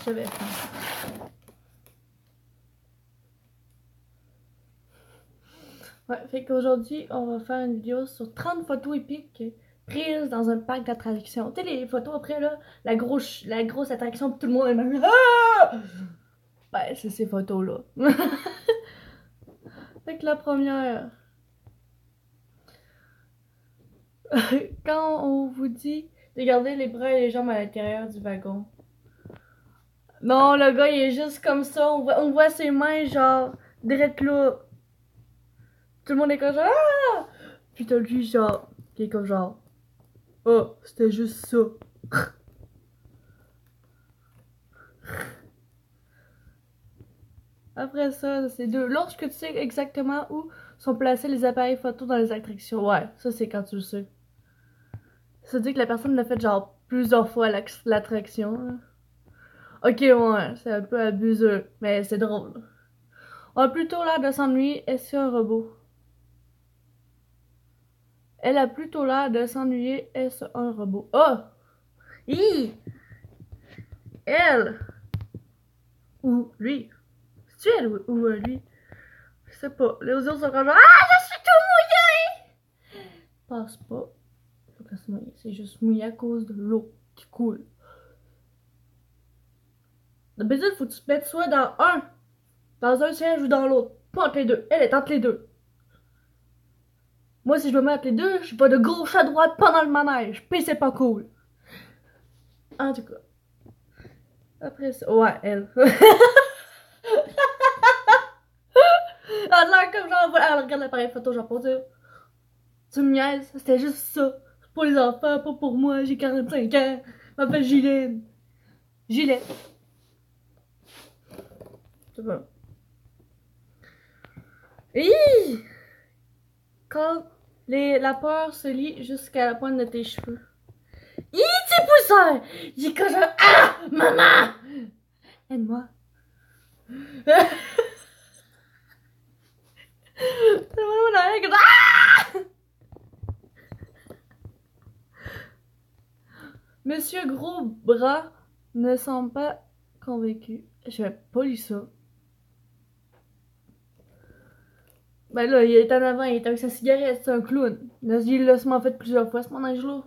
j'avais faim. Ouais, fait qu'aujourd'hui, on va faire une vidéo sur 30 photos épiques prises dans un parc d'attractions. Tu sais, les photos après, là, la grosse attraction, pis tout le monde est même. Ah! Ben, c'est ces photos-là. Fait que la première. Quand on vous dit de garder les bras et les jambes à l'intérieur du wagon. Non, le gars, il est juste comme ça. On voit ses mains, genre, direct là. Tout le monde est comme genre. Ah! Puis t'as lui, genre, qui est comme genre. Oh, c'était juste ça. Après ça, c'est deux. Lorsque tu sais exactement où sont placés les appareils photo dans les attractions. Ouais, ça c'est quand tu le sais. Ça veut dire que la personne l'a fait genre plusieurs fois l'attraction. Ok, ouais, c'est un peu abuseux, mais c'est drôle. On a plutôt l'air de s'ennuyer, est-ce un robot? Elle a plutôt l'air de s'ennuyer, est-ce un robot? Oh! Hi! Elle! Ou lui? C'est-tu elle ou lui? Je sais pas. Les autres sont comme genre, ah, je suis tout mouillé! Passe pas. Faut pas se mouiller. C'est juste mouillé à cause de l'eau qui coule. D'habitude, faut que tu te mettes soit dans un siège ou dans l'autre. Pas entre les deux. Elle est entre les deux. Moi, si je me mets entre les deux, je suis pas de gauche à droite pendant le manège. Puis c'est pas cool. En tout cas. Après ça. Ouais, elle. Elle a l'air comme genre. Elle regarde l'appareil photo, genre pour dire. Tu me niaises, c'était juste ça. C'est pour les enfants, pas pour moi. J'ai 45 ans. Je m'appelle Gilène. Gilet. C'est bon. Hi! Quand la peur se lie jusqu'à la pointe de tes cheveux. Hi, petit pousseur! J'ai comme genre, ah! Maman! Aide-moi. C'est vraiment la règle. Ah! Monsieur Gros Bras ne semble pas convaincu. Je vais pas lire ça. Ben là, il est en avant, il est avec sa cigarette, c'est un clown. Mais il l'a sûrement fait plusieurs fois, ce manège-là.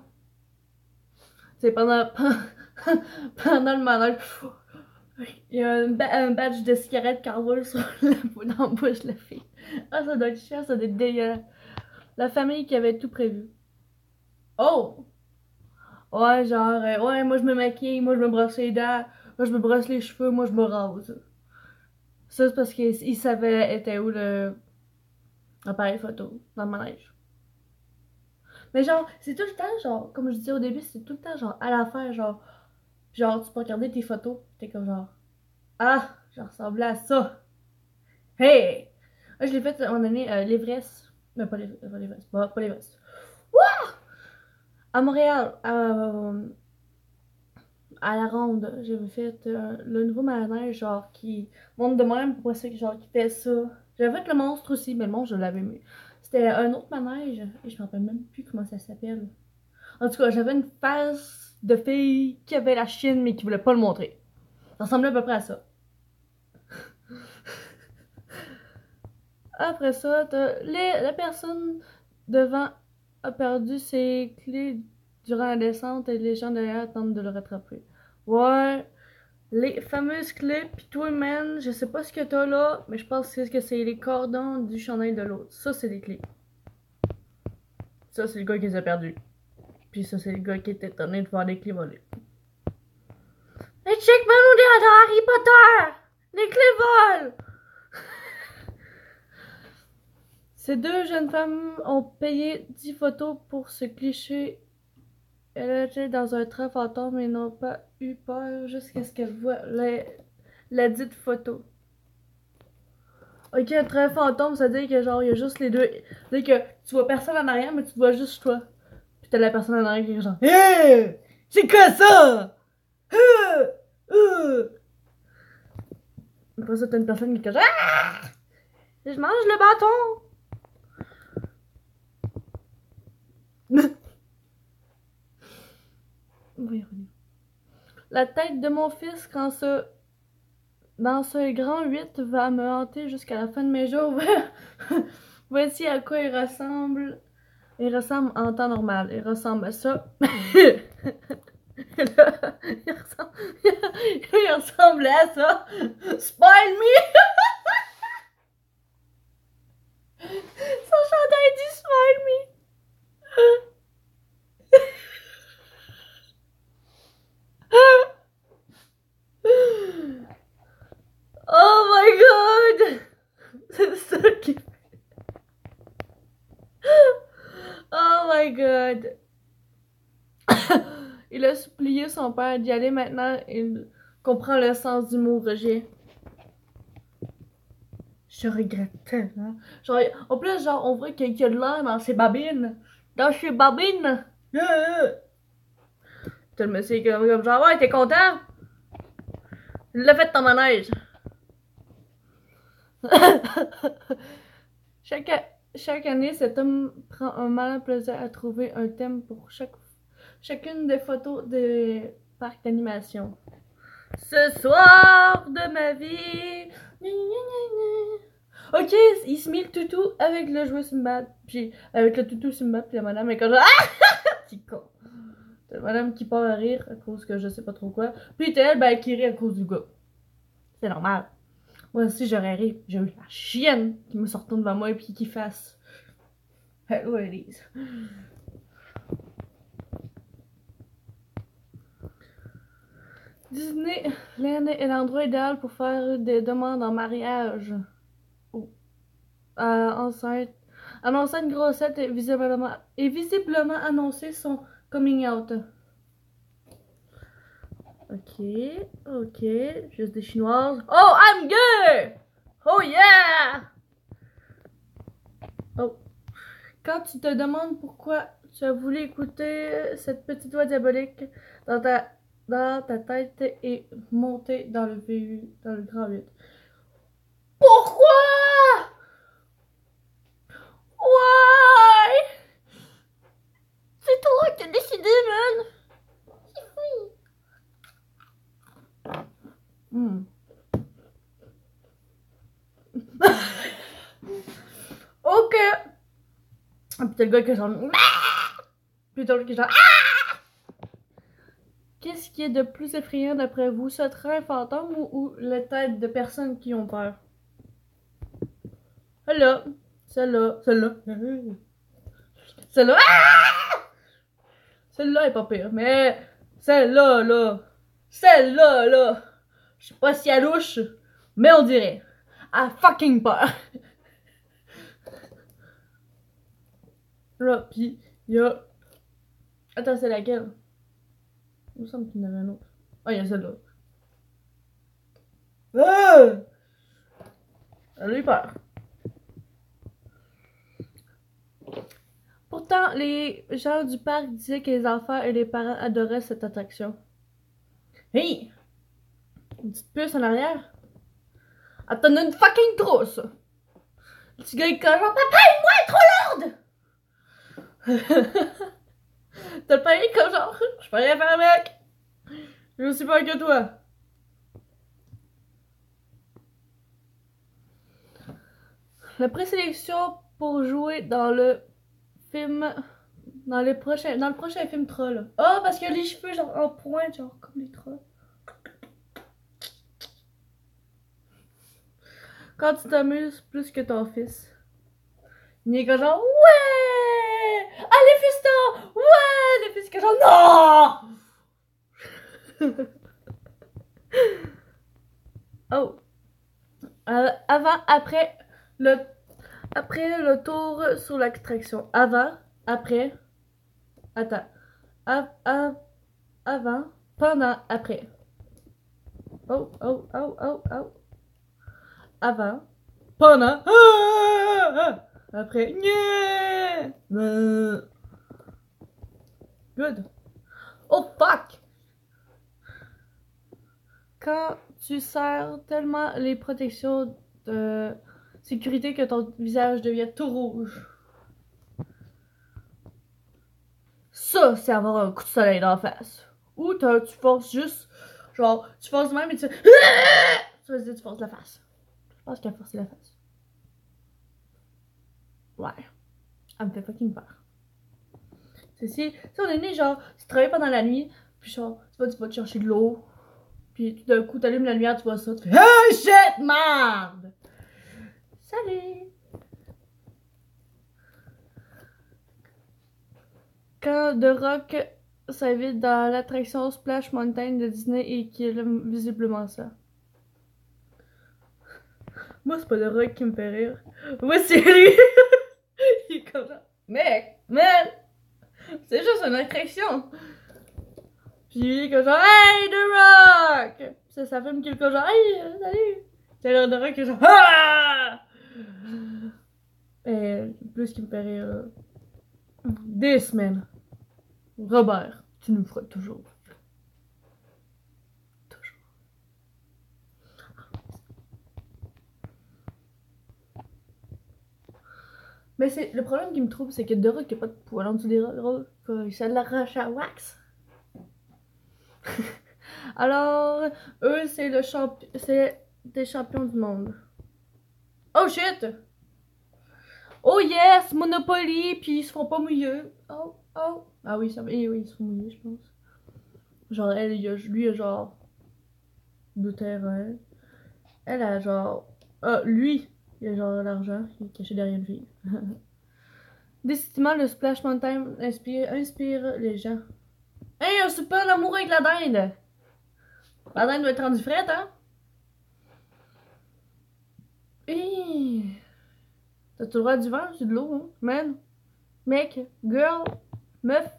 C'est pendant le manège. Il y a un badge de cigarette qui enroule sur dans la bouche de la fille. Ah, ça doit être chiant, ça doit être dégueulasse. La famille qui avait tout prévu. Oh! Ouais, genre, ouais, moi je me maquille, moi je me brosse les dents, moi je me brosse les cheveux, moi je me rase. Ça, c'est parce qu'il savait était où l'appareil photo dans le manège. Mais genre, c'est tout le temps, genre, comme je disais au début, c'est tout le temps, genre, à la fin, genre, tu peux regarder tes photos, t'es comme genre, ah, je ressemblais à ça. Hey! Moi, je l'ai fait à un moment donné, l'Everest. Mais pas l'Everest, pas l'Everest. À Montréal, à la ronde, j'avais fait le nouveau manège, genre, qui monte de même, pour ça, genre, qui fait ça. J'avais fait le monstre aussi, mais le monstre, je l'avais mis. C'était un autre manège, et je me rappelle même plus comment ça s'appelle. En tout cas, j'avais une face de fille qui avait la chienne, mais qui voulait pas le montrer. Ça ressemblait à peu près à ça. Après ça, la personne devant a perdu ses clés durant la descente et les gens derrière tentent de le rattraper. Ouais, les fameuses clés, pis toi, man, je sais pas ce que t'as là, mais je pense que c'est les cordons du chandail de l'autre. Ça, c'est des clés. Ça, c'est le gars qui les a perdus. Puis ça, c'est le gars qui est étonné de voir des clés volées. Hey, check, man, on est dans Harry Potter! Les clés volent! Ces deux jeunes femmes ont payé 10 photos pour ce cliché. Elles étaient dans un train fantôme et n'ont pas eu peur jusqu'à ce qu'elles voient la dite photo. Ok, un train fantôme, ça veut dire que genre, il y a juste les deux. Ça veut dire que tu vois personne en arrière, mais tu vois juste toi. Puis t'as la personne en arrière qui est genre, hey! C'est quoi ça? Après ça, t'as une personne qui est genre, ah! Je mange le bâton! On va y revenir. La tête de mon fils, dans ce grand 8, va me hanter jusqu'à la fin de mes jours. Voici à quoi il ressemble. Il ressemble en temps normal. Il ressemble à ça. Là, il ressemblait à ça. Spoil me! Son chandail dit Spoil me! Oh my god! C'est ça qui. Oh my god! Il a supplié son père d'y aller maintenant. Il comprend le sens du mot rejet. Je regrette tellement. Genre, en plus, genre, on voit qu'il y a de l'air dans ses babines. Dans ses babines! Tout le monsieur est comme genre, ouais, t'es content? Il l'a fait ton manège. Chaque année, cet homme prend un malin plaisir à trouver un thème pour chacune des photos des parcs d'animation. Ce soir de ma vie. Ok, il se met le toutou avec le jouet Simba. Puis avec le toutou Simba, puis la madame est comme genre, ah! Petit con. La madame qui part à rire à cause que je sais pas trop quoi. Puis elle, ben, qui rit à cause du gars. C'est normal. Moi aussi, j'aurais ri. J'ai eu la chienne qui me sortait devant moi et puis qui fasse. Hello, Elise. Disneyland est l'endroit idéal pour faire des demandes en mariage. Oh. Enceinte. Annoncer une grossette et visiblement annoncer son coming out. Ok, ok, juste des chinoises. Oh, I'm gay! Oh yeah! Oh. Quand tu te demandes pourquoi tu as voulu écouter cette petite voix diabolique dans ta tête et monter dans le grand 8. Pourquoi? Why? C'est toi qui as décidé, man! Mm. Ok! Ah, puis t'as le gars qui est genre. Puis t'as l'autre qui est genre. Qu'est-ce qui est de plus effrayant d'après vous, ce train fantôme ou les têtes de personnes qui ont peur? Celle-là. Celle-là. Celle-là. Celle-là. Celle-là est pas pire, mais celle-là, là. Celle-là, là. Je sais pas si elle louche, mais on dirait. Elle fucking peur. Là, pis il y a. Attends, c'est laquelle? Il me semble qu'il y en avait un autre. Ah, il y a celle-là. Ah! Elle a eu peur. Pourtant, les gens du parc disaient que les enfants et les parents adoraient cette attraction. Hey! Une petite puce en arrière? Elle t'en a une fucking trousse! Le petit gars il colle genre, papa, moi, elle est trop lourde! T'as le pari comme genre, je peux rien faire avec! J'ai aussi peur que toi! La présélection pour jouer dans le film. Dans le prochain film troll. Oh, parce qu'il a les cheveux genre en pointe, genre comme les trolls. Quand tu t'amuses plus que ton fils. Il est comme genre, ouais! Ah, les fistons! Ouais! Les fils que genre, non! Oh. Après le tour sur l'attraction. Avant, après. Attends. Avant, pendant, après. Oh, oh, oh, oh, oh. Avant, pendant, après. Good. Oh, fuck! Quand tu serres tellement les protections de sécurité que ton visage devient tout rouge. Ça, c'est avoir un coup de soleil d'en face. ou tu forces juste, genre, tu forces de même et tu fais... Ça veut dire que tu forces la face. Je pense qu'elle a forcé la face. Ouais. Elle me fait fucking peur. C'est si, on est né, genre, tu travailles pendant la nuit, puis genre, tu vas te chercher de l'eau, puis tout d'un coup, t'allumes la lumière, tu vois ça, tu fais hey shit, merde! Salut! Quand The Rock s'invite dans l'attraction Splash Mountain de Disney et qu'il aime visiblement ça. Moi, c'est pas The Rock qui me fait rire. Moi, c'est lui! Il est comme ça. Mec! Man! C'est juste une attraction! Puis il est comme genre hey The Rock! Ça fait quelque genre hey salut! C'est le The Rock qui est genre ah! Et plus qui me fait rire. This man. Robert, tu nous feras toujours. Toujours. Mais c'est le problème qui me trouve, c'est que The Rock n'a pas de poil en dessous des rôles. Ça l'arrache à wax. Alors, eux, c'est des champions du monde. Oh shit! Oh yes! Monopoly, puis ils se font pas mouiller. Oh, oh. Ah oui, oui, ils se font mouiller, je pense. Genre, lui, il a genre 2 terrains. Elle a genre. Ah, lui, il a genre l'argent qui est caché derrière une fille. Décidément, le Splash Mountain inspire les gens. Hey, un super d'amour avec la dinde! La dinde doit être rendue frette, hein? Hey! T'as-tu le droit du vent? C'est de l'eau, hein? Man, mec, girl, meuf.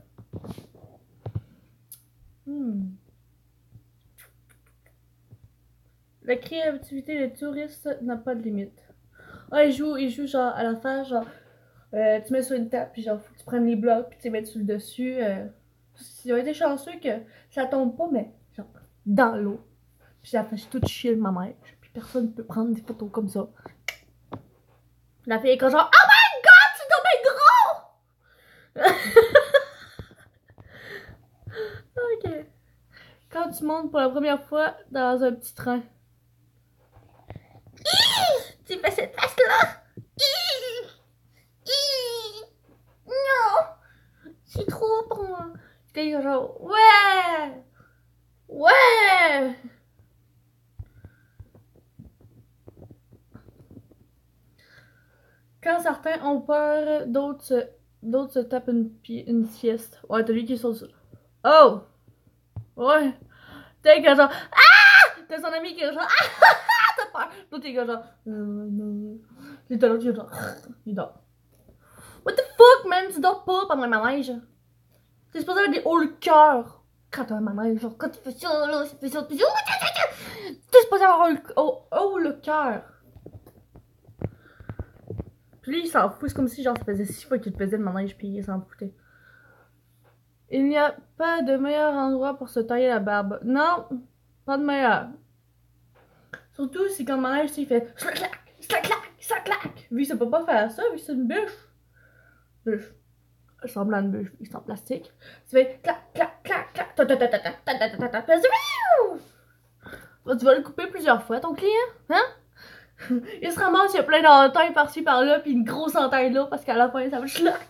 La créativité des touristes n'a pas de limite. Ah, ils jouent genre à la fin, genre, tu mets sur une table, puis genre, faut que tu prennes les blocs, puis tu les mets sur le dessus. Ils ont été chanceux que ça tombe pas, mais genre, dans l'eau. Puis ça fait tout chier ma mère. Puis personne ne peut prendre des photos comme ça. La fille est comme genre, oh my god, tu tombes gros! Ok. Quand tu montes pour la première fois dans un petit train. Tu fais cette face-là! Non! C'est trop pour moi. T'es genre, ouais! Ouais! Quand certains ont peur, d'autres se tapent une sieste. Ouais, t'as lui qui saute. Oh! Ouais! T'es que genre, ah! T'as son ami qui est genre, ah! T'as peur! L'autre t'es que genre, non. Puis t'as l'autre qui est genre, il dort. What the fuck, man? Tu dors pas pendant le manège. T'es supposé avoir des hauts le cœur. Quand t'as un manège, genre, quand tu fais ça, là, tu fais ça, tu fais ça. T'es supposé avoir haut le cœur. Puis lui, il s'en fout. C'est comme si, genre, ça faisait 6 fois qu'il te faisait le manège, puis il s'en foutait. Il n'y a pas de meilleur endroit pour se tailler la barbe. Non, pas de meilleur. Surtout si quand le manège, il fait ça claque, ça claque, ça claque. Lui, ça peut pas faire ça, vu que c'est une bûche. Bûche. Semblant de bûche, c'est en plastique. Tu fais clac, clac, clac, clac, tu vas le couper plusieurs fois, ton client, hein? Il se ramasse, il y a plein d'entailles par-ci par-là, puis une grosse entaille là, parce qu'à la fin, ça va schlac.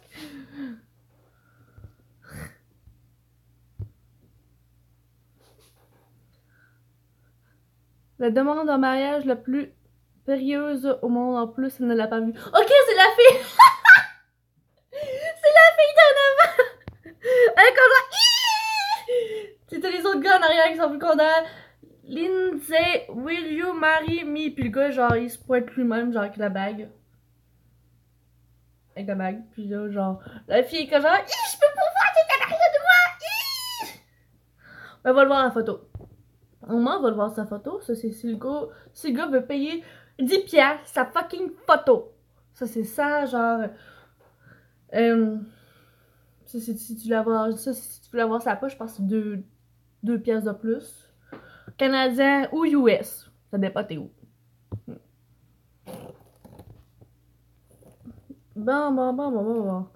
La demande en mariage la plus périlleuse au monde en plus, elle ne l'a pas vue. Ok, c'est la fille! C'est la fille d'en avant! Elle est comme ça. C'était les autres gars en arrière qui sont plus contents. Lindsay, will you marry me? Puis le gars, genre, il se pointe lui-même, genre, avec la bague. Avec la bague. Puis là, genre, la fille est comme genre, je peux pas voir, t'es en arrière de moi! On va le voir la photo. Au moins, on va le voir sa photo. Ça, c'est si le gars veut payer 10 piastres sa fucking photo. Ça, c'est ça, genre. Ça, si tu veux avoir sa poche, je pense que c'est 2 piastres de plus. Canadien ou US. Ça dépend t'es où. Bon.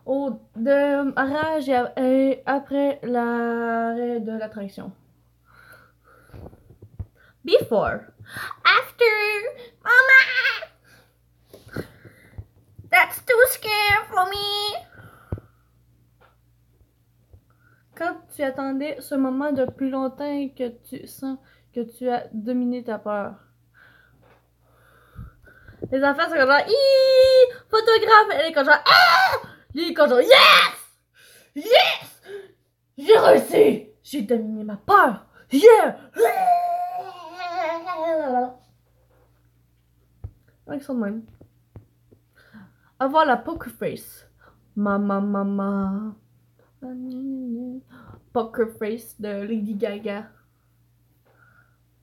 au démarrage et après l'arrêt de l'attraction. Before. After. Mama! That's too scary for me! Quand tu attendais ce moment depuis longtemps et que tu sens que tu as dominé ta peur. Les enfants sont comme genre, Hi! Photographe! Elle est comme genre, ah! Lui est comme genre, yes! Yes! J'ai réussi! J'ai dominé ma peur! Yeah! Ils sont de même. Avoir la poker face. Mama. Poker face de Lady Gaga.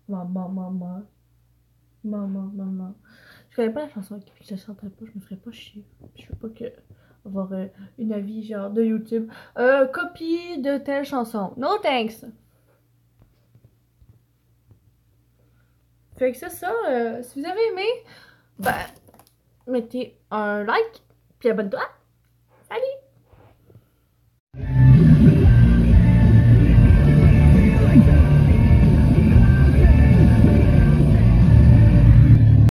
Mama. Je connais pas la chanson, et puis je la chanterai pas, je me ferais pas chier. Je veux pas avoir une avis genre de YouTube. Copie de telle chanson. No thanks. Fait que c'est ça. Si vous avez aimé, ben, mettez un like, puis abonne-toi. Salut!